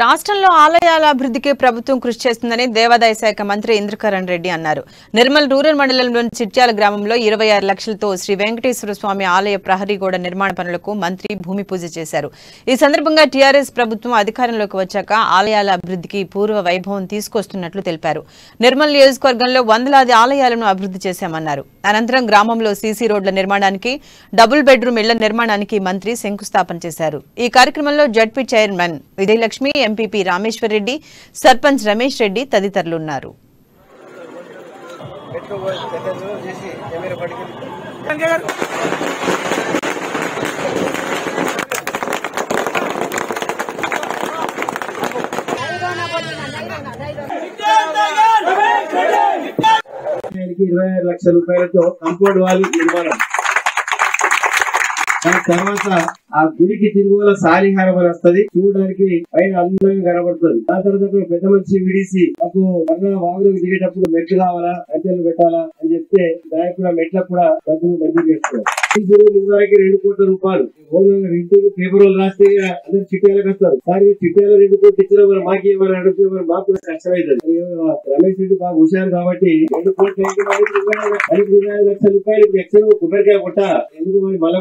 రాష్ట్రంలో ఆలయాల అభివృద్ధికి ప్రభుత్వం కృషి చేస్తుందని దేవాదాయ శాఖ మంత్రి ఇంద్రకరణ్ రెడ్డి అన్నారు. నిర్మల్ రూరల్ మండలంలోని చిట్యాల గ్రామంలో 26 లక్షలతో శ్రీ వెంకటేశ్వర స్వామి ఆలయ ప్రహరీ గోడ నిర్మాణ పనులకు మంత్రి భూమి పూజ చేశారు. ఈ సందర్భంగా టీఆర్ఎస్ ప్రభుత్వం అధికారంలోకి వచ్చాక ఆలయాల అభివృద్ధికి పూర్వ వైభవం తీసుకొస్తున్నట్లు తెలిపారు. నిర్మల్ నియోజకవర్గంలో వందలాది ఆలయాలను అభివృద్ధి చేశామన్నారు. అనంతరం గ్రామంలో సీసీ రోడ్ల నిర్మాణానికి, డబుల్ బెడ్రూమ్ ఇళ్ల నిర్మాణానికి మంత్రి శంకుస్థాపన చేశారు. ఈ కార్యక్రమంలో ZP chairman Vijayalakshmi, MPP Rameshwar Reddy, sarpanch Ramesh Reddy తదితరులు ఉన్నారు. ₹26 లక్షలతో కాంపౌండ్ వాల్ నిర్మాణం. దాని తర్వాత ఆ గుడికి తిరుగుల సాలిహారం అని వస్తుంది, చూడడానికి పైన అందంగా కనబడుతుంది. దాని తర్వాత పెద్ద మనిషి విడిసి మాకు వాగులోకి దిగేటప్పుడు మెట్లు కావాలా, అద్దెలు పెట్టాలా అని చెప్తే దానికి కూడా మెట్లకు కూడా డబ్బులు మంజూరు చేస్తున్నారు. నిజానికి ₹2 కోట్ల ఇంటికి పేపర్ రాస్తే అందరు చిట్యాలకు వస్తారు. కానీ చిట్యాలు 2 కోట్లు ఇచ్చిన మరి మాకు ఏమైనా అడిగితే మరి మాకు కూడా కష్టమవుతుంది. రమేష్ రెడ్డి బాగా హుషారు కాబట్టి ₹2 కోట్ల ₹25 లక్షలు ఎక్స్ కొబ్బరికాయ కొట్ట ఎందుకు మరి మళ్ళీ